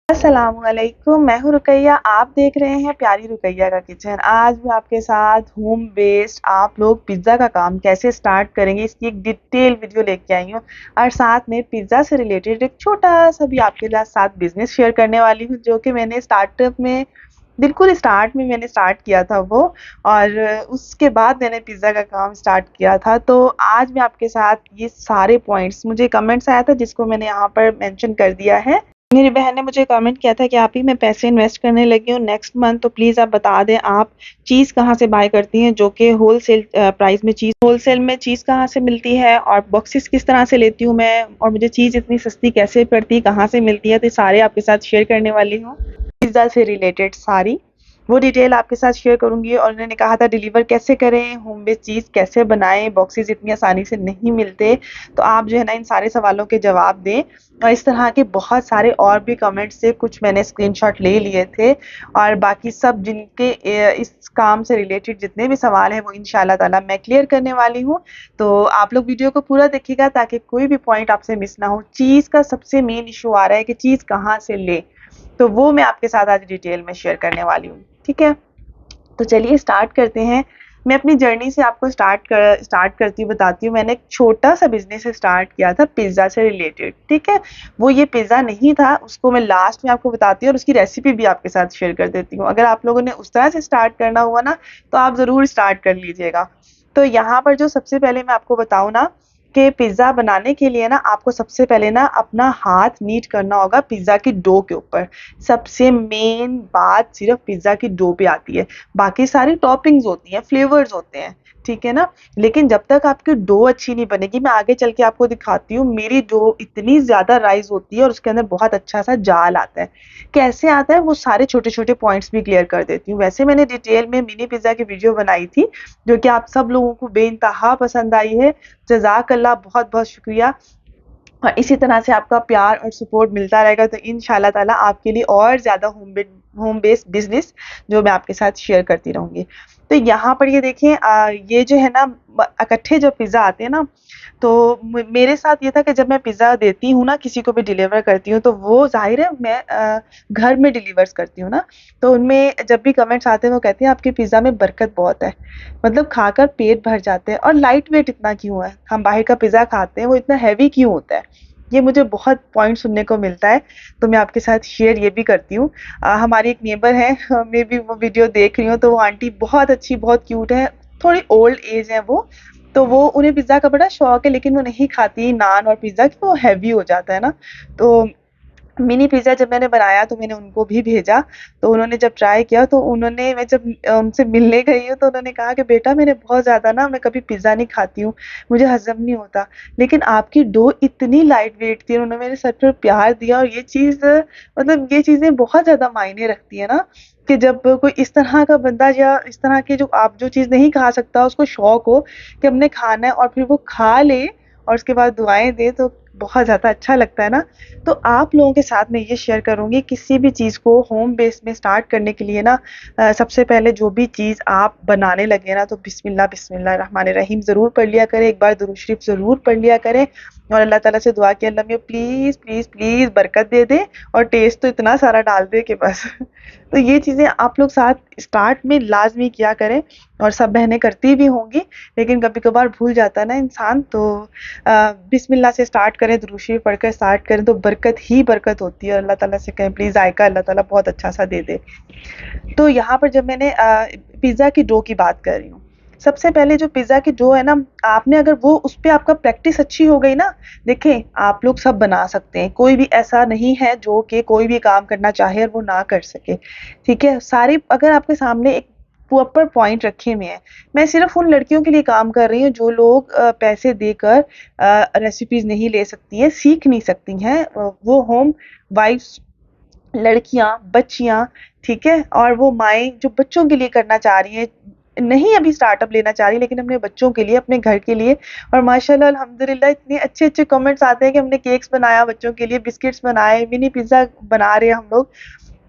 अस्सलामुअलैकुम, मैं हूँ रुकैया। आप देख रहे हैं प्यारी रुकैया का किचन। आज मैं आपके साथ होम बेस्ड आप लोग पिज़्ज़ा का काम कैसे स्टार्ट करेंगे इसकी एक डिटेल वीडियो लेके आई हूँ और साथ में पिज़्ज़ा से रिलेटेड एक छोटा सा भी आपके साथ बिजनेस शेयर करने वाली हूँ, जो कि मैंने स्टार्टअप में बिल्कुल स्टार्ट में मैंने स्टार्ट किया था वो, और उसके बाद मैंने पिज़्ज़ा का काम स्टार्ट किया था। तो आज मैं आपके साथ ये सारे पॉइंट्स, मुझे कमेंट्स आया था जिसको मैंने यहाँ पर मेंशन कर दिया है। मेरी बहन ने मुझे कमेंट किया था कि आप ही मैं पैसे इन्वेस्ट करने लगी हूँ नेक्स्ट मंथ, तो प्लीज़ आप बता दें आप चीज़ कहाँ से बाय करती हैं, जो कि होलसेल प्राइस में चीज़, होलसेल में चीज़ कहाँ से मिलती है और बॉक्सेस किस तरह से लेती हूँ मैं, और मुझे चीज़ इतनी सस्ती कैसे पड़ती है, कहाँ से मिलती है। तो सारे आपके साथ शेयर करने वाली हूँ, पिज़्ज़ा से रिलेटेड सारी वो डिटेल आपके साथ शेयर करूंगी। और उन्होंने कहा था डिलीवर कैसे करें, होम बेस्ड चीज़ कैसे बनाएं, बॉक्सेस इतनी आसानी से नहीं मिलते। तो आप जो है ना इन सारे सवालों के जवाब दें। और इस तरह के बहुत सारे और भी कमेंट्स से कुछ मैंने स्क्रीनशॉट ले लिए थे, और बाकी सब जिनके इस काम से रिलेटेड जितने भी सवाल हैं वो इंशाल्लाह ताला मैं क्लियर करने वाली हूँ। तो आप लोग वीडियो को पूरा देखिएगा ताकि कोई भी पॉइंट आपसे मिस ना हो। चीज़ का सबसे मेन इशू आ रहा है कि चीज़ कहाँ से ले, तो वो मैं आपके साथ आज डिटेल में शेयर करने वाली हूँ। ठीक है, तो चलिए स्टार्ट करते हैं। मैं अपनी जर्नी से आपको स्टार्ट करती हूँ, बताती हूँ। मैंने एक छोटा सा बिजनेस स्टार्ट किया था पिज़्ज़ा से रिलेटेड। ठीक है, वो ये पिज़्ज़ा नहीं था, उसको मैं लास्ट में आपको बताती हूँ और उसकी रेसिपी भी आपके साथ शेयर कर देती हूँ। अगर आप लोगों ने उस तरह से स्टार्ट करना हुआ ना, तो आप ज़रूर स्टार्ट कर लीजिएगा। तो यहाँ पर जो सबसे पहले मैं आपको बताऊँ ना, कि पिज़्ज़ा बनाने के लिए ना आपको सबसे पहले ना अपना हाथ नीट करना होगा पिज़्ज़ा की डो के ऊपर। सबसे मेन बात सिर्फ पिज़्ज़ा की डो पे आती है, बाकी सारी टॉपिंग्स होती हैं, फ्लेवर्स होते हैं, ठीक है ना। लेकिन जब तक आपकी डो अच्छी नहीं बनेगी, मैं आगे चल के आपको दिखाती हूँ, मेरी डो इतनी ज़्यादा राइज़ होती है और उसके अंदर बहुत अच्छा सा जाल आता है। कैसे आता है वो सारे छोटे-छोटे पॉइंट्स भी क्लियर कर देती हूँ। वैसे मैंने डिटेल में मिनी पिज़्ज़ा की वीडियो बनाई थी, जो कि आप सब लोगों को बेइंतहा पसंद आई है। जज़ाकल्लाह, बहुत-बहुत शुक्रिया। और इसी तरह से आपका प्यार और सपोर्ट मिलता रहेगा तो इंशाल्लाह ताला आपके लिए और ज़्यादा होम बेस्ड बिजनेस जो मैं आपके साथ शेयर करती रहूँगी। तो यहाँ पर ये देखें, ये जो है ना इकट्ठे जब पिज़्ज़ा आते हैं ना, तो मेरे साथ ये था कि जब मैं पिज़्ज़ा देती हूँ ना, किसी को भी डिलीवर करती हूँ, तो वो ज़ाहिर है मैं घर में डिलीवर्स करती हूँ ना, तो उनमें जब भी कमेंट्स आते हैं वो कहते हैं आपके पिज़्ज़ा में बरकत बहुत है, मतलब खाकर पेट भर जाते हैं। और लाइट वेट इतना क्यों है, हम बाहर का पिज़्ज़ा खाते हैं वो इतना हैवी क्यों होता है, ये मुझे बहुत पॉइंट सुनने को मिलता है। तो मैं आपके साथ शेयर ये भी करती हूँ। हमारी एक नेबर है, मैं भी वो वीडियो देख रही हूँ, तो वो आंटी बहुत अच्छी, बहुत क्यूट है, थोड़ी ओल्ड एज है वो, तो वो उन्हें पिज़्ज़ा का बड़ा शौक है, लेकिन वो नहीं खाती नान और पिज़्ज़ा, कि वो हैवी हो जाता है ना। तो मिनी पिज़्ज़ा जब मैंने बनाया तो मैंने उनको भी भेजा, तो उन्होंने जब ट्राई किया, तो उन्होंने, मैं जब उनसे मिलने गई हूँ तो उन्होंने कहा कि बेटा मैंने बहुत ज़्यादा ना, मैं कभी पिज़्ज़ा नहीं खाती हूँ, मुझे हज़म नहीं होता, लेकिन आपकी डो इतनी लाइट वेट थी, उन्होंने मेरे सर पर प्यार दिया। और ये चीज़, मतलब ये चीज़ें बहुत ज़्यादा मायने रखती है ना, कि जब कोई इस तरह का बंदा या इस तरह की, जो आप जो चीज़ नहीं खा सकता उसको शौक हो कि हमने खाना है और फिर वो खा ले और उसके बाद दुआएँ दे, तो बहुत ज़्यादा अच्छा लगता है ना। तो आप लोगों के साथ मैं ये शेयर करूँगी, किसी भी चीज़ को होम बेस में स्टार्ट करने के लिए ना, सबसे पहले जो भी चीज़ आप बनाने लगे ना, तो बिस्मिल्लाह बिस्मिल्लाह रहमान रहीम ज़रूर पढ़ लिया करें, एक बार दुरूद शरीफ ज़रूर पढ़ लिया करें, और अल्लाह ताला से दुआ कि अल्लाह में प्लीज़ प्लीज़ प्लीज़ बरकत दे दे और टेस्ट तो इतना सारा डाल दे कि बस। तो ये चीज़ें आप लोग साथ स्टार्ट में लाजमी किया करें, और सब बहनें करती भी होंगी, लेकिन कभी कभार भूल जाता है ना इंसान। तो बिस्मिल्लाह से स्टार्ट करें, दुरूद शरीफ पढ़कर स्टार्ट करें, तो बरकत ही बरकत होती है। अल्लाह ताला से कहें प्लीज़ जायका अल्लाह ताला बहुत अच्छा सा दे दे। तो यहाँ पर जब मैंने पिज़्ज़ा की डो की बात कर रही हूँ, सबसे पहले जो पिज़्ज़ा की डो है ना, आपने अगर वो उस पे आपका प्रैक्टिस अच्छी हो गई ना, देखें आप लोग सब बना सकते हैं, कोई भी ऐसा नहीं है जो कि कोई भी काम करना चाहे और वो ना कर सके। ठीक है, सारे अगर आपके सामने एक प्रॉपर पॉइंट रखे हुए हैं। मैं सिर्फ उन लड़कियों के लिए काम कर रही हूँ जो लोग पैसे देकर रेसिपीज नहीं ले सकती हैं, सीख नहीं सकती हैं, वो होम वाइफ्स, लड़कियां, बच्चियां, ठीक है, और वो माएँ जो बच्चों के लिए करना चाह रही हैं, नहीं अभी स्टार्टअप लेना चाह रही, लेकिन अपने बच्चों के लिए, अपने घर के लिए। और माशाल्लाह अल्हम्दुलिल्लाह इतने अच्छे-अच्छे कमेंट्स आते हैं कि हमने केक्स बनाया बच्चों के लिए, बिस्किट्स बनाए, मिनी पिज़्ज़ा बना रहे हैं हम लोग।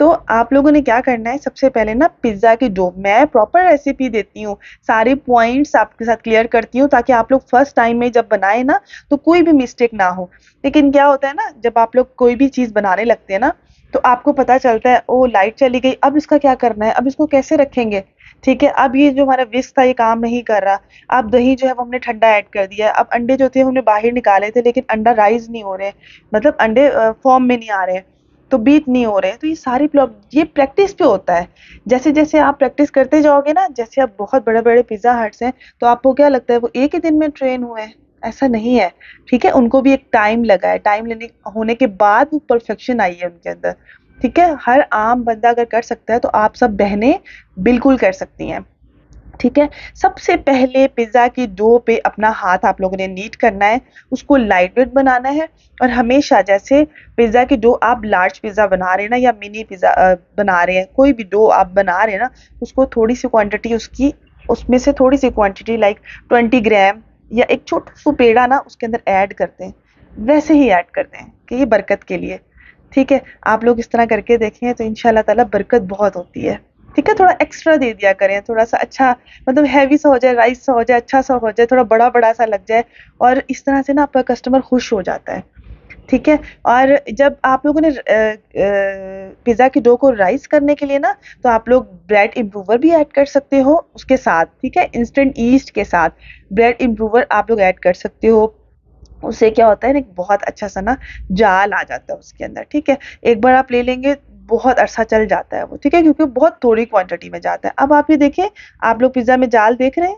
तो आप लोगों ने क्या करना है, सबसे पहले ना पिज़्ज़ा की डो, मैं प्रॉपर रेसिपी देती हूँ, सारे पॉइंट्स आपके साथ क्लियर करती हूँ, ताकि आप लोग फर्स्ट टाइम में जब बनाएँ ना, तो कोई भी मिस्टेक ना हो। लेकिन क्या होता है ना, जब आप लोग कोई भी चीज़ बनाने लगते हैं ना, तो आपको पता चलता है ओ लाइट चली गई, अब इसका क्या करना है, अब इसको कैसे रखेंगे। ठीक है, अब ये जो हमारा विस्क था ये काम नहीं कर रहा। अब दही जो है वो हमने ठंडा ऐड कर दिया है। अब अंडे जो थे हमने बाहर निकाले थे लेकिन अंडा राइज नहीं हो रहे, मतलब अंडे फॉर्म में नहीं आ रहे हैं, तो बीट नहीं हो रहे। तो ये सारी ये प्रैक्टिस पे होता है। जैसे जैसे आप प्रैक्टिस करते जाओगे ना, जैसे आप बहुत बड़े बड़े पिज्जा हट्स हैं, तो आपको क्या लगता है वो एक ही दिन में ट्रेन हुए हैं, ऐसा नहीं है। ठीक है, उनको भी एक टाइम लगा है, टाइम लेने होने के बाद वो परफेक्शन आई है उनके अंदर। ठीक है, हर आम बंदा अगर कर सकता है तो आप सब बहनें बिल्कुल कर सकती हैं। ठीक है, सबसे पहले पिज्ज़ा की डो पे अपना हाथ आप लोगों ने नीट करना है, उसको लाइट वेट बनाना है। और हमेशा जैसे पिज्ज़ा की डो आप लार्ज पिज़्ज़ा बना रहे हैं ना, या मिनी पिज़्ज़ा बना रहे हैं, कोई भी डो आप बना रहे हैं ना, उसको थोड़ी सी क्वांटिटी उसकी, उसमें से थोड़ी सी क्वांटिटी लाइक 20 ग्राम या एक छोटा सा पेड़ा ना उसके अंदर ऐड करते हैं, वैसे ही ऐड करते हैं कि ये बरकत के लिए। ठीक है, आप लोग इस तरह करके देखें तो इंशाल्लाह ताला बरकत बहुत होती है। ठीक है, थोड़ा एक्स्ट्रा दे दिया करें, थोड़ा सा अच्छा, मतलब हैवी सा हो जाए, राइस सा हो जाए, अच्छा सा हो जाए, थोड़ा बड़ा बड़ा सा लग जाए, और इस तरह से ना आपका कस्टमर खुश हो जाता है। ठीक है, और जब आप लोगों ने पिज़्ज़ा की डो को राइस करने के लिए ना, तो आप लोग ब्रेड इम्प्रूवर भी ऐड कर सकते हो उसके साथ। ठीक है, इंस्टेंट ईस्ट के साथ ब्रेड इम्प्रूवर आप लोग ऐड कर सकते हो। उससे क्या होता है ना, एक बहुत अच्छा सा ना जाल आ जाता है उसके अंदर। ठीक है, एक बार आप ले लेंगे बहुत अरसा चल जाता है वो। ठीक है, क्योंकि बहुत थोड़ी क्वांटिटी में जाता है। अब आप ये देखें, आप लोग पिज्जा में जाल देख रहे हैं,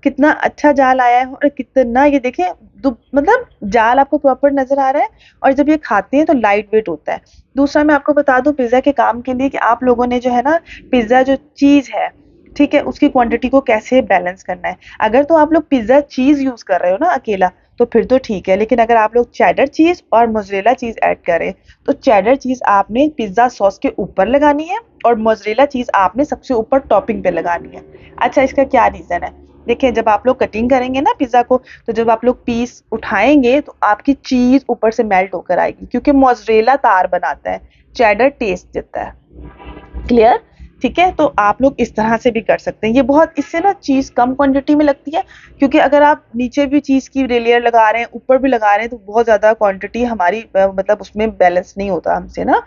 कितना अच्छा जाल आया है, और कितना ये देखें मतलब जाल आपको प्रॉपर नजर आ रहा है। और जब ये खाते हैं तो लाइट वेट होता है। दूसरा मैं आपको बता दूं पिज्जा के काम के लिए कि आप लोगों ने जो है ना, पिज्जा जो चीज है, ठीक है, उसकी क्वांटिटी को कैसे बैलेंस करना है। अगर तो आप लोग पिज्जा चीज यूज कर रहे हो ना अकेला, तो फिर तो ठीक है। लेकिन अगर आप लोग चेडर चीज और मोज़रेला चीज ऐड करें, तो चेडर चीज आपने पिज्जा सॉस के ऊपर लगानी है, और मोज़रेला चीज आपने सबसे ऊपर टॉपिंग पे लगानी है। अच्छा, इसका क्या रीजन है, देखिए जब आप लोग कटिंग करेंगे ना पिज्जा को, तो जब आप लोग पीस उठाएंगे तो आपकी चीज ऊपर से मेल्ट होकर आएगी, क्योंकि मोज़रेला तार बनाता है, चेडर टेस्ट देता है। क्लियर। ठीक है, तो आप लोग इस तरह से भी कर सकते हैं। ये बहुत, इससे ना चीज कम क्वांटिटी में लगती है, क्योंकि अगर आप नीचे भी चीज की लेयर लगा रहे हैं, ऊपर भी लगा रहे हैं, तो बहुत ज्यादा क्वांटिटी हमारी मतलब उसमें बैलेंस नहीं होता हमसे ना।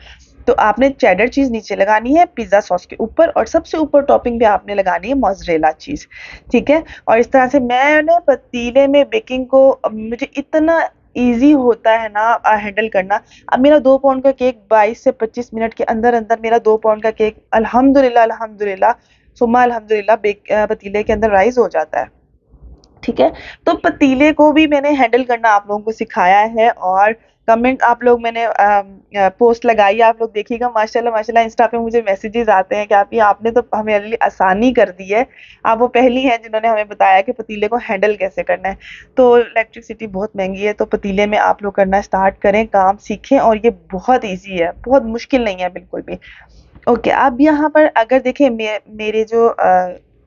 तो आपने चेडर चीज नीचे लगानी है पिज्जा सॉस के ऊपर, और सबसे ऊपर टॉपिंग पे आपने लगानी है मोज़रेला चीज। ठीक है, और इस तरह से मैंने पतीले में बेकिंग को, मुझे इतना ईजी होता है ना हैंडल करना। अब मेरा 2 पाउंड का केक 22 से 25 मिनट के अंदर अंदर, मेरा 2 पाउंड का केक अल्हम्दुलिल्लाह अल्हम्दुलिल्लाह सुम्मा अल्हम्दुलिल्लाह पतीले के अंदर राइज हो जाता है। ठीक है, तो पतीले को भी मैंने हैंडल करना आप लोगों को सिखाया है। और कमेंट आप लोग, मैंने पोस्ट लगाई है, आप लोग देखिएगा, माशाल्लाह माशाल्लाह इंस्टा पे मुझे मैसेजेस आते हैं कि आप ये आपने तो हमें लिए आसानी कर दी है। आप वो पहली हैं जिन्होंने हमें बताया कि पतीले को हैंडल कैसे करना है। तो इलेक्ट्रिसिटी बहुत महंगी है, तो पतीले में आप लोग करना स्टार्ट करें, काम सीखें, और ये बहुत ईजी है, बहुत मुश्किल नहीं है बिल्कुल भी। ओके, अब यहाँ पर अगर देखें मेरे जो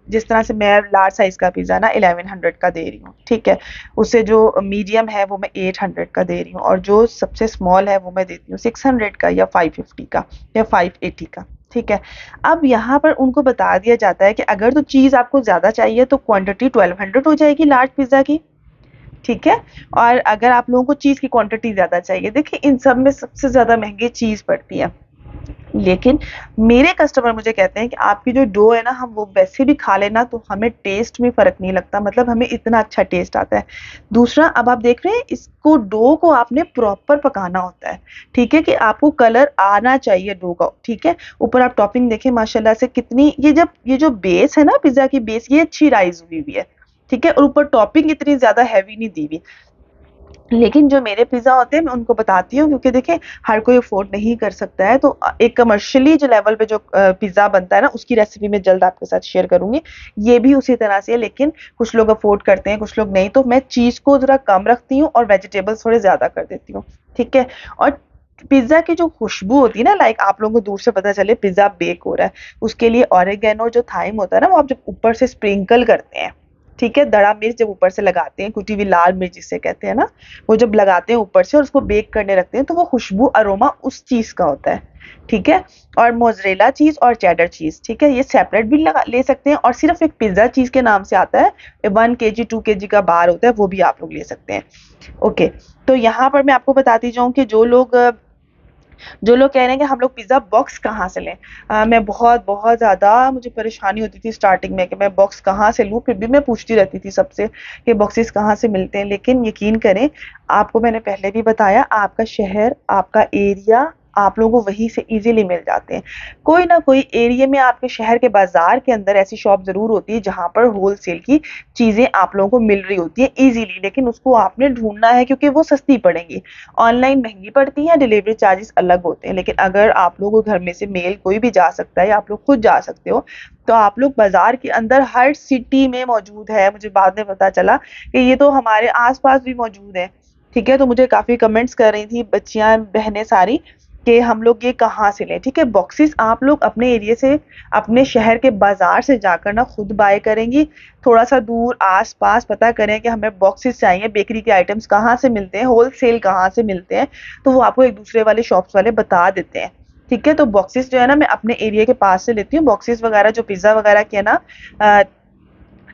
जिस तरह से मैं लार्ज साइज का पिज़्ज़ा ना 1100 का दे रही हूँ, ठीक है, उससे जो मीडियम है वो मैं 800 का दे रही हूँ, और जो सबसे स्मॉल है वो मैं देती हूँ 600 का, या 550 का, या 580 का। ठीक है, अब यहाँ पर उनको बता दिया जाता है कि अगर तो चीज़ आपको ज़्यादा चाहिए तो क्वांटिटी 1200 हो जाएगी लार्ज पिज़्ज़ा की। ठीक है, और अगर आप लोगों को चीज़ की क्वांटिटी ज़्यादा चाहिए, देखिए इन सब में सबसे ज़्यादा महंगी चीज़ पड़ती है। लेकिन मेरे कस्टमर मुझे कहते हैं कि आपकी जो डो है ना, हम वो वैसे भी खा लेना तो हमें टेस्ट में फ़र्क नहीं लगता, मतलब हमें इतना अच्छा टेस्ट आता है। दूसरा, अब आप देख रहे हैं इसको, डो को आपने प्रॉपर पकाना होता है। ठीक है, कि आपको कलर आना चाहिए डो का। ठीक है, ऊपर आप टॉपिंग देखें माशाल्लाह से कितनी, ये जो बेस है ना पिज़्ज़ा की बेस, ये अच्छी राइज़ हुई हुई है। ठीक है, और ऊपर टॉपिंग इतनी ज़्यादा हैवी नहीं दी हुई। लेकिन जो मेरे पिज़्ज़ा होते हैं मैं उनको बताती हूँ, क्योंकि देखिए हर कोई अफ़ोर्ड नहीं कर सकता है। तो एक कमर्शियली जो लेवल पे जो पिज़्ज़ा बनता है ना, उसकी रेसिपी मैं जल्द आपके साथ शेयर करूँगी। ये भी उसी तरह से है, लेकिन कुछ लोग अफ़ोर्ड करते हैं, कुछ लोग नहीं। तो मैं चीज़ को ज़रा कम रखती हूँ और वेजिटेबल्स थोड़े ज़्यादा कर देती हूँ। ठीक है, और पिज़्ज़ा की जो खुशबू होती है ना, लाइक आप लोगों को दूर से पता चले पिज़्ज़ा बेक हो रहा है, उसके लिए ऑरिगेनो जो थाइम होता है ना, वो आप जब ऊपर से स्प्रिंकल करते हैं, ठीक है, दड़ा मिर्च जब ऊपर से लगाते हैं, कुटी हुई लाल मिर्च जिसे कहते हैं ना, वो जब लगाते हैं ऊपर से और उसको बेक करने रखते हैं, तो वो खुशबू अरोमा उस चीज का होता है। ठीक है, और मोज़रेला चीज और चेडर चीज, ठीक है, ये सेपरेट भी ले सकते हैं, और सिर्फ एक पिज्जा चीज के नाम से आता है, 1 kg 2 kg का बार होता है, वो भी आप लोग ले सकते हैं। ओके, तो यहाँ पर मैं आपको बताती जाऊँ कि जो लोग जो लोग कह रहे हैं कि हम लोग पिज़्ज़ा बॉक्स कहाँ से लें। मैं बहुत बहुत ज़्यादा मुझे परेशानी होती थी स्टार्टिंग में कि मैं बॉक्स कहाँ से लूँ, फिर भी मैं पूछती रहती थी सबसे कि बॉक्सेस कहाँ से मिलते हैं। लेकिन यकीन करें, आपको मैंने पहले भी बताया, आपका शहर, आपका एरिया, आप लोगों को वहीं से ईज़िली मिल जाते हैं। कोई ना कोई एरिया में आपके शहर के बाज़ार के अंदर ऐसी शॉप ज़रूर होती है जहाँ पर होलसेल की चीज़ें आप लोगों को मिल रही होती हैं ईज़िली, लेकिन उसको आपने ढूँढना है क्योंकि वो सस्ती पड़ेंगी। ऑनलाइन महँगी पड़ती हैं, डिलीवरी चार्जेस अलग होते हैं, लेकिन अगर आप लोगों को घर में से मेल कोई भी जा सकता है या आप लोग खुद जा सकते हो, तो आप लोग बाज़ार के अंदर हर सिटी में मौजूद है। मुझे बाद में पता चला कि ये तो हमारे आस-पास भी मौजूद है, ठीक है? तो मुझे काफ़ी कमेंट्स कर रही थी बच्चियाँ, बहनें सारी कि हम लोग ये कहाँ से लें, ठीक है? बॉक्सेस आप लोग अपने एरिया से, अपने शहर के बाज़ार से जाकर ना खुद बाय करेंगी। थोड़ा-सा दूर आस-पास पता करें कि हमें बॉक्सेस चाहिए, बेकरी के आइटम्स कहाँ से मिलते हैं, होलसेल कहाँ से मिलते हैं, तो वो आपको एक दूसरे वाले शॉप्स वाले बता देते हैं, ठीक है? तो बॉक्सेस जो है ना मैं अपने एरिया के पास से लेती हूँ, बॉक्सेस वगैरह जो पिज़्ज़ा वगैरह के है ना, अ,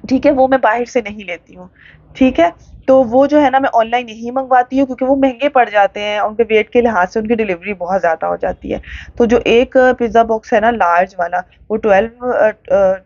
ठीक है, वो मैं बाहर से नहीं लेती हूँ, ठीक है? तो वो जो है ना मैं ऑनलाइन यही मँगवाती हूँ क्योंकि वो महँगे पड़ जाते हैं, उनके वेट के लिहाज़ से उनकी डिलीवरी बहुत ज़्यादा हो जाती है। तो जो एक पिज़्ज़ा बॉक्स है ना लार्ज वाला, वो 12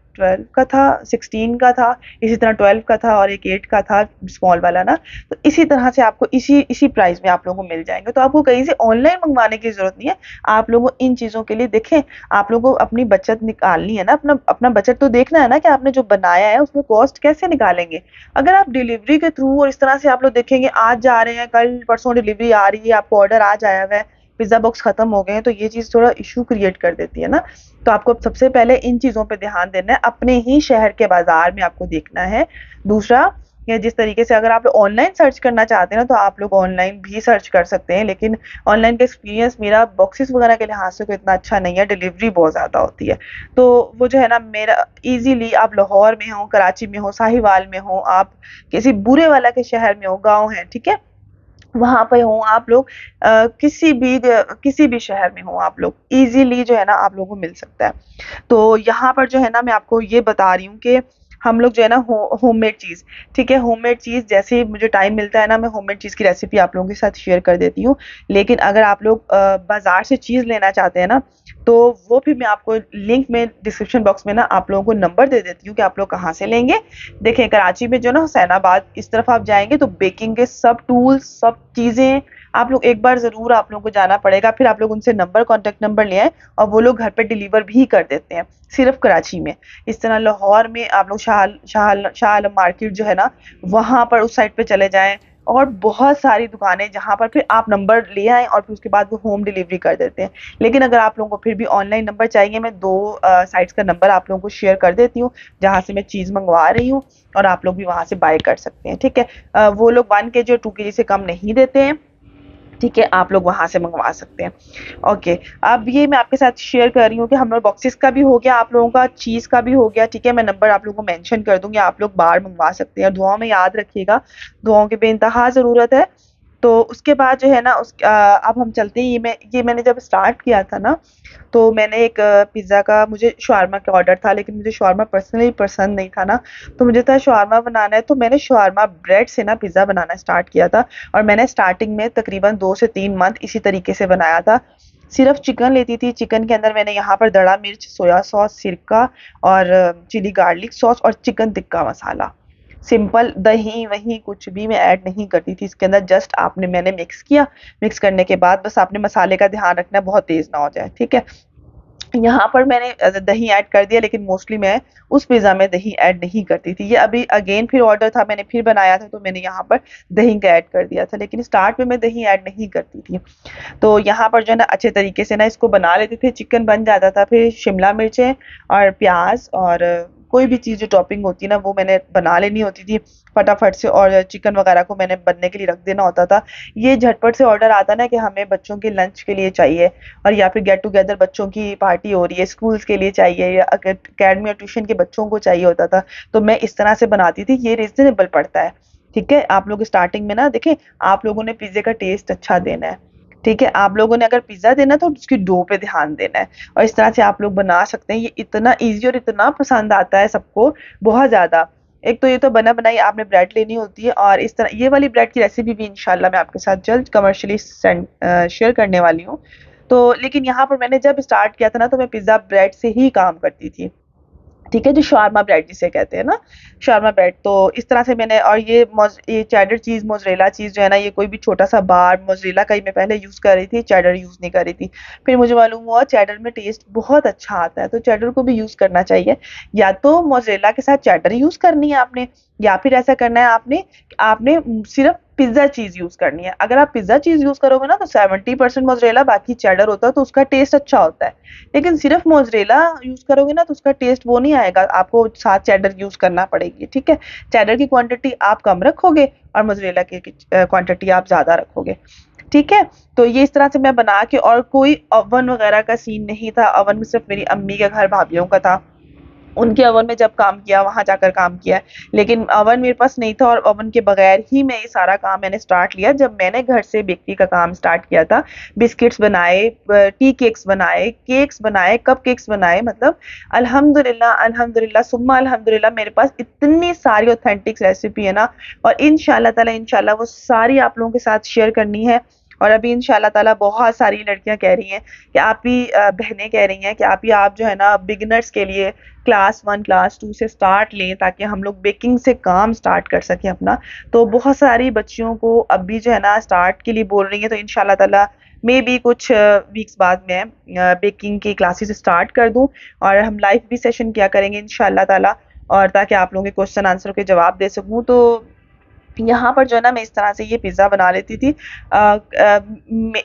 का था, 16 का था, इसी तरह 12 का था और एक 8 का था स्मॉल वाला ना। तो इसी तरह से आपको इसी इसी प्राइस में आप लोगों को मिल जाएँगे। तो आपको कहीं से ऑनलाइन मँगवाने की ज़रूरत नहीं है। आप लोगों को इन चीज़ों के लिए देखें, आप लोगों को अपनी बचत निकालनी है ना, अपना अपना बजट तो देखना है ना कि आपने जो बनाया है उसमें कॉस्ट कैसे निकालेंगे। अगर आप डिलीवरी के थ्रू और इस तरह से आप लोग देखेंगे, आज जा रहे हैं, कल परसों डिलीवरी आ रही है, आपको ऑर्डर आज आया हुआ है, पिज़्ज़ा बॉक्स खत्म हो गए हैं, तो ये चीज़ थोड़ा इश्यू क्रिएट कर देती है ना। तो आपको सबसे पहले इन चीज़ों पे ध्यान देना है, अपने ही शहर के बाज़ार में आपको देखना है। दूसरा, या जिस तरीके से अगर आप ऑनलाइन सर्च करना चाहते हैं ना, तो आप लोग ऑनलाइन भी सर्च कर सकते हैं, लेकिन ऑनलाइन का एक्सपीरियंस मेरा बॉक्सेस वगैरह के लिहाज से कोई इतना अच्छा नहीं है, डिलीवरी बहुत ज़्यादा होती है। तो वो जो है ना मेरा ईज़िली, आप लाहौर में हो, कराची में हो, साहिवाल में हो, आप किसी बुरे वाला के शहर में हो, गाँव है, ठीक है? वहाँ पे हो आप लोग, किसी भी शहर में हो आप लोग, ईज़िली जो है ना आप लोगों को मिल सकता है। तो यहाँ पर जो है ना मैं आपको ये बता रही हूँ कि हम लोग जो है ना होममेड चीज़, ठीक है? होममेड चीज़ जैसे ही मुझे टाइम मिलता है ना, मैं होममेड चीज़ की रेसिपी आप लोगों के साथ शेयर कर देती हूँ। लेकिन अगर आप लोग बाज़ार से चीज़ लेना चाहते हैं ना, तो वो भी मैं आपको लिंक में डिस्क्रिप्शन बॉक्स में ना आप लोगों को नंबर दे देती हूँ कि आप लोग कहाँ से लेंगे। देखें, कराची में जो ना हुसैनाबाद इस तरफ आप जाएँगे तो बेकिंग के सब टूल्स, सब चीज़ें आप लोग एक बार ज़रूर आप लोगों को जाना पड़ेगा। फिर आप लोग उनसे कॉन्टैक्ट नंबर ले आएँ और वो लोग घर पे डिलीवर भी कर देते हैं, सिर्फ़ कराची में। इस तरह लाहौर में आप लोग शाह आलम मार्केट जो है ना, वहाँ पर उस साइड पे चले जाएँ, और बहुत सारी दुकानें जहाँ पर फिर आप नंबर ले आएँ और फिर उसके बाद वो होम डिलीवरी कर देते हैं। लेकिन अगर आप लोगों को फिर भी ऑनलाइन नंबर चाहिए, मैं 2 साइट्स का नंबर आप लोगों को शेयर कर देती हूँ, जहाँ से मैं चीज़ मँगवा रही हूँ, और आप लोग भी वहाँ से बाय कर सकते हैं, ठीक है? वो लोग 1 केजी और 2 केजी से कम नहीं देते हैं, ठीक है? आप लोग वहाँ से मँगवा सकते हैं। ओके, अब ये मैं आपके साथ शेयर कर रही हूँ कि हमारे बॉक्सेस का भी हो गया, आप लोगों का चीज़ का भी हो गया, ठीक है? मैं नंबर आप लोगों को मेंशन कर दूँगी, आप लोग बाहर मँगवा सकते हैं, और दुआओं में याद रखिएगा, दुआओं की बेइंतहा ज़रूरत है। तो उसके बाद जो है ना अब हम चलते हैं, ये मैंने जब स्टार्ट किया था ना, तो मैंने एक पिज़्ज़ा का, मुझे शवारमा का ऑर्डर था, लेकिन मुझे शवारमा पर्सनली पसंद नहीं था ना, तो मुझे था शवारमा बनाना है, तो मैंने शवारमा ब्रेड से ना पिज़्ज़ा बनाना स्टार्ट किया था, और मैंने स्टार्टिंग में तकरीबन 2 से 3 मंथ इसी तरीके से बनाया था। सिर्फ़ चिकन लेती थी, चिकन के अंदर मैंने यहाँ पर दड़ा मिर्च, सोया सॉस, सिरका और चिली गार्लिक सॉस और चिकन टिक्का मसाला। सिंपल, दही-वही कुछ भी मैं ऐड नहीं करती थी इसके अंदर, जस्ट मैंने मिक्स किया, मिक्स करने के बाद बस आपने मसाले का ध्यान रखना है बहुत तेज़ ना हो जाए, ठीक है? यहाँ पर मैंने दही ऐड कर दिया, लेकिन मोस्टली मैं उस पिज़्ज़ा में दही ऐड नहीं करती थी। ये अभी अगेन फिर ऑर्डर था, मैंने फिर बनाया था, तो मैंने यहाँ पर दही का ऐड कर दिया था, लेकिन स्टार्ट में मैं दही ऐड नहीं करती थी। तो यहाँ पर जो है ना अच्छे तरीके से ना इसको बना लेते थे, चिकन बन जाता था, फिर शिमला मिर्चें और प्याज़ और कोई भी चीज़ जो टॉपिंग होती है ना, वो मैंने बना लेनी होती थी फटाफट से, और चिकन वगैरह को मैंने बनने के लिए रख देना होता था। ये झटपट से ऑर्डर आता ना कि हमें बच्चों के लंच के लिए चाहिए, और या फिर गेट टुगेदर बच्चों की पार्टी हो रही है, स्कूल्स के लिए चाहिए, या अगर अकेडमी और ट्यूशन के बच्चों को चाहिए होता था, तो मैं इस तरह से बनाती थी, ये रीज़नेबल पड़ता है, ठीक है? आप लोग स्टार्टिंग में ना देखें, आप लोगों ने पिज़्ज़े का टेस्ट अच्छा देना है, ठीक है? आप लोगों ने अगर पिज़्ज़ा देना है तो उसकी डो पे ध्यान देना है, और इस तरह से आप लोग बना सकते हैं। ये इतना ईज़ी और इतना पसंद आता है सबको, बहुत ज़्यादा। एक तो ये तो बना-बनाई आपने ब्रेड लेनी होती है, और इस तरह ये वाली ब्रेड की रेसिपी भी इंशाल्लाह मैं आपके साथ जल्द कमर्शियली शेयर करने वाली हूँ। तो लेकिन यहाँ पर मैंने जब स्टार्ट किया था ना, तो मैं पिज़्ज़ा ब्रेड से ही काम करती थी। ठीक है, जो शावरमा ब्रेड जिसे कहते हैं ना, शावरमा ब्रेड। तो इस तरह से मैंने, और ये चेडर चीज़, मोज़रेला चीज़ जो है ना, ये कोई भी छोटा-सा बार मोज़रेला का ही मैं पहले यूज़ कर रही थी, चेडर यूज़ नहीं कर रही थी। फिर मुझे मालूम हुआ चेडर में टेस्ट बहुत अच्छा आता है, तो चेडर को भी यूज़ करना चाहिए। या तो मोज़रेला के साथ चेडर यूज़ करनी है आपने, या फिर ऐसा करना है आपने, आपने सिर्फ़ पिज़्ज़ा चीज़ यूज़ करनी है। अगर आप पिज़्ज़ा चीज़ यूज़ करोगे ना, तो 70% मोज़रेला बाकी चेडर होता है, तो उसका टेस्ट अच्छा होता है। लेकिन सिर्फ मोज़रेला यूज़ करोगे ना, तो उसका टेस्ट वो नहीं आएगा, आपको साथ चेडर यूज़ करना पड़ेगी, ठीक है? चेडर की क्वांटिटी आप कम रखोगे और मोज़रेला की क्वांटिटी आप ज़्यादा रखोगे, ठीक है? तो ये इस तरह से मैं बना के, और कोई ओवन वगैरह का सीन नहीं था, ओवन में सिर्फ मेरी अम्मी के घर भाभीयों का था। उनके ओवन में जब काम किया, वहाँ जाकर काम किया है। लेकिन ओवन मेरे पास नहीं था, और ओवन के बगैर ही मैं ये सारा काम मैंने स्टार्ट लिया जब मैंने घर से बेकरी का काम स्टार्ट किया था। बिस्किट्स बनाए, टी केक्स बनाए, कप केक्स बनाए, मतलब अल्हम्दुलिल्लाह, अल्हम्दुलिल्लाह सुम्मा अल्हम्दुलिल्लाह, मेरे पास इतनी सारी ऑथेंटिक रेसिपी है ना, और इंशाल्लाह ताला, इंशाल्लाह वो सारी आप लोगों के साथ शेयर करनी है। और अभी इंशाल्लाह ताला बहुत सारी लड़कियां कह रही हैं कि आप भी, बहनें कह रही हैं कि आप जो है ना, बिगिनर्स के लिए क्लास 1 क्लास 2 से स्टार्ट लें, ताकि हम लोग बेकिंग से काम स्टार्ट कर सकें अपना। तो बहुत सारी बच्चियों को अभी जो है ना स्टार्ट के लिए बोल रही हैं, तो इंशाल्लाह ताला मे बी कुछ वीक्स बाद मैं बेकिंग की क्लासेस स्टार्ट कर दूं, और हम लाइव भी सेशन किया करेंगे इंशाल्लाह ताला, और ताकि आप लोगों के क्वेश्चन आंसर के जवाब दे सकूं। तो यहाँ पर जो है ना, मैं इस तरह से ये पिज़्ज़ा बना लेती थी।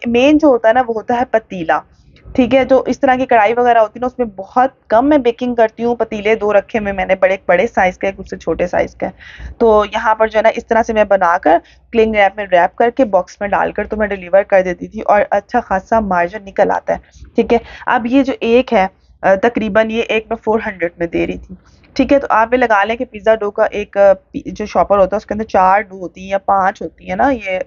मेन जो होता है ना, वो होता है पतीला, ठीक है? तो इस तरह की कढ़ाई वगैरह होती है ना, उसमें बहुत कम मैं बेकिंग करती हूँ। पतीले 2 रखे हुए मैंने, बड़े बड़े साइज़ का, एक उससे छोटे साइज़ का है। तो यहाँ पर जो है ना, इस तरह से मैं बनाकर क्लिंग रैप में रैप करके बॉक्स में डालकर तो मैं डिलीवर कर देती थी, और अच्छा खासा मार्जिन निकल आता है, ठीक है? अब ये जो एक है, तकरीबन ये एक मैं 400 में दे रही थी, ठीक है? तो आप ये लगा लें कि पिज़्ज़ा डो का एक जो शॉपर होता है, उसके अंदर 4 डो होती हैं या 5 होती है ना, ये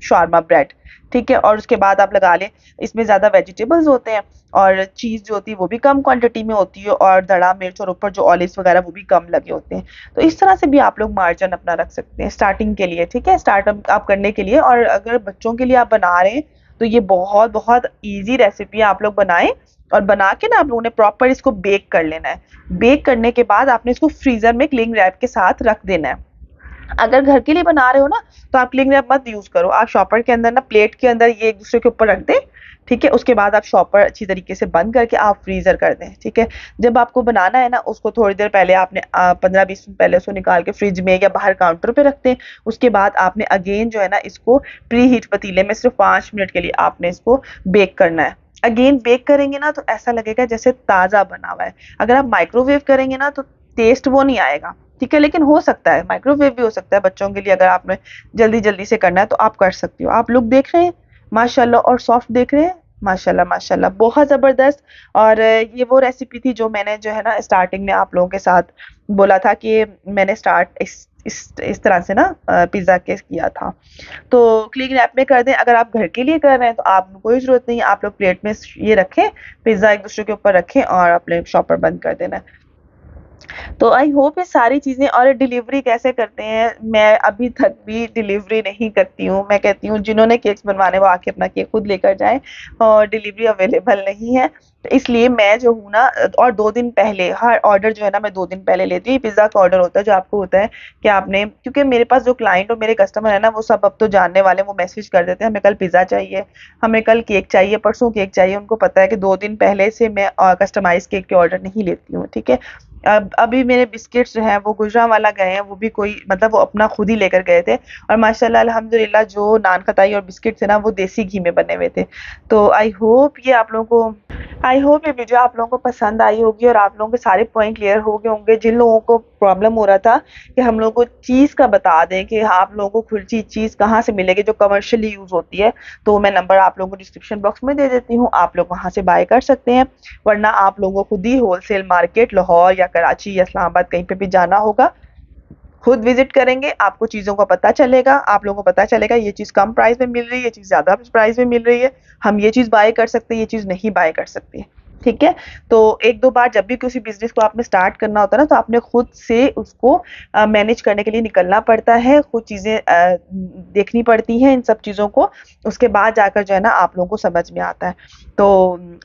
शावरमा ब्रेड, ठीक है? और उसके बाद आप लगा लें, इसमें ज़्यादा वेजिटेबल्स होते हैं, और चीज़ जो होती है वो भी कम क्वांटिटी में होती है, और धड़ा मिर्च और ऊपर जो ऑलिव्स वगैरह वो भी कम लगे होते हैं। तो इस तरह से भी आप लोग मार्जिन अपना रख सकते हैं स्टार्टिंग के लिए, ठीक है? स्टार्टअप आप करने के लिए, और अगर बच्चों के लिए आप बना रहे हैं, तो ये बहुत बहुत ईज़ी रेसिपी है, आप लोग बनाएँ, और बना के ना आप लोगों ने प्रॉपर इसको बेक कर लेना है। बेक करने के बाद आपने इसको फ्रीज़र में क्लिंग रैप के साथ रख देना है। अगर घर के लिए बना रहे हो ना, तो आप क्लिंग रैप मत यूज़ करो। आप शॉपर के अंदर ना, प्लेट के अंदर ये एक-दूसरे के ऊपर रख दें, ठीक है? उसके बाद आप शॉपर अच्छी तरीके से बंद करके आप फ्रीज़र कर दें, ठीक है? जब आपको बनाना है ना, उसको थोड़ी देर पहले आपने 15-20 मिनट पहले उसको निकाल के फ्रिज में या बाहर काउंटर पे रख दें। उसके बाद आपने अगेन जो है ना, इसको प्री हीट पतीले में सिर्फ़ 5 मिनट के लिए आपने इसको बेक करना है। अगेन बेक करेंगे ना, तो ऐसा लगेगा जैसे ताज़ा बना हुआ है। अगर आप माइक्रोवेव करेंगे ना, तो टेस्ट वो नहीं आएगा, ठीक है? लेकिन हो सकता है, माइक्रोवेव भी हो सकता है बच्चों के लिए, अगर आपने जल्दी-जल्दी से करना है तो आप कर सकती हो। आप लुक देख रहे हैं माशाल्लाह, और सॉफ्ट देख रहे हैं माशाल्लाह, माशाल्लाह बहुत ज़बरदस्त। और ये वो रेसिपी थी जो मैंने जो है ना स्टार्टिंग में आप लोगों के साथ बोला था कि मैंने स्टार्ट इस तरह से ना पिज़्ज़ा के किया था। तो क्लिंग रैप में कर दें। अगर आप घर के लिए कर रहे हैं, तो आपको कोई ज़रूरत नहीं है, आप लोग प्लेट में ये रखें, पिज़्ज़ा एक-दूसरे के ऊपर रखें, और अपने शॉपर बंद कर देना है। तो आई होप ये सारी चीज़ें, और डिलीवरी कैसे करते हैं, मैं अभी तक भी डिलीवरी नहीं करती हूँ। मैं कहती हूँ जिन्होंने केक्स बनवाने, वो आके अपना केक खुद लेकर जाएँ, और डिलीवरी अवेलेबल नहीं है। तो इसलिए मैं जो हूँ ना, और 2 दिन पहले हर ऑर्डर जो है ना, मैं 2 दिन पहले लेती हूँ। ये पिज़्ज़ा का ऑर्डर होता है, जो आपको होता है कि आपने, क्योंकि मेरे पास जो क्लाइंट और मेरे कस्टमर है ना, वो सब अब तो जानने वाले हैं, वो मैसेज कर देते हैं, हमें कल पिज़्ज़ा चाहिए, हमें कल केक चाहिए, परसों केक चाहिए। उनको पता है कि 2 दिन पहले से मैं कस्टमाइज़ केक के ऑर्डर नहीं लेती हूँ, ठीक है? अब अभी मेरे बिस्किट्स जो हैं, वो गुजरांवाला गए हैं, वो भी कोई, मतलब वो अपना खुद ही लेकर गए थे, और माशाल्लाह अल्हम्दुलिल्लाह जो नान खटाई और बिस्किट थे ना, वो देसी घी में बने हुए थे। तो आई होप ये वीडियो आप लोगों को पसंद आई होगी, और आप लोगों के सारे पॉइंट क्लियर हो गए होंगे। जिन लोगों को प्रॉब्लम हो रहा था कि हम लोगों को चीज़ का बता दें कि आप लोगों को खुर्ची चीज़ कहाँ से मिलेगी जो कमर्शियली यूज़ होती है, तो मैं नंबर आप लोगों को डिस्क्रिप्शन बॉक्स में दे देती हूँ, आप लोग वहाँ से बाय कर सकते हैं। वरना आप लोगों को खुद ही होलसेल मार्केट लाहौर या कराची या इस्लामाबाद कहीं पे भी जाना होगा, खुद विजिट करेंगे, आपको चीज़ों का पता चलेगा, आप लोगों को पता चलेगा ये चीज़ कम प्राइस में मिल रही है, ये चीज़ ज़्यादा प्राइस में मिल रही है, हम ये चीज़ बाय कर सकते हैं, ये चीज़ नहीं बाय कर सकते। ठीक है। तो एक दो बार जब भी किसी बिजनेस को आपने स्टार्ट करना होता है ना, तो आपने खुद से उसको मैनेज करने के लिए निकलना पड़ता है, खुद चीज़ें देखनी पड़ती हैं इन सब चीज़ों को, उसके बाद जाकर जो है ना आप लोगों को समझ में आता है। तो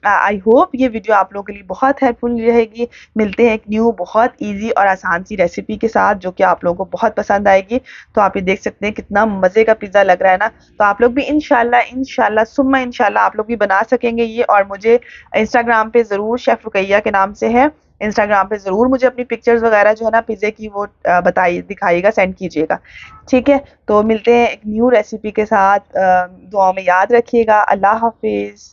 आई होप ये वीडियो आप लोगों के लिए बहुत हेल्पफुल रहेगी। मिलते हैं एक न्यू बहुत ईजी और आसान सी रेसिपी के साथ जो कि आप लोगों को बहुत पसंद आएगी। तो आप ये देख सकते हैं कितना मज़े का पिज़्ज़ा लग रहा है ना। तो आप लोग भी इंशाल्लाह इंशाल्लाह सुम्मा इंशाल्लाह आप लोग भी बना सकेंगे ये, और मुझे इंस्टाग्राम पे ज़रूर शेफ़ रुकैया के नाम से है, इंस्टाग्राम पे ज़रूर मुझे अपनी पिक्चर्स वगैरह जो है ना पिज़्ज़े की वो बताइए, दिखाइएगा, सेंड कीजिएगा। ठीक है? तो मिलते हैं एक न्यू रेसिपी के साथ, दुआ में याद रखिएगा। अल्लाह हाफ़िज़।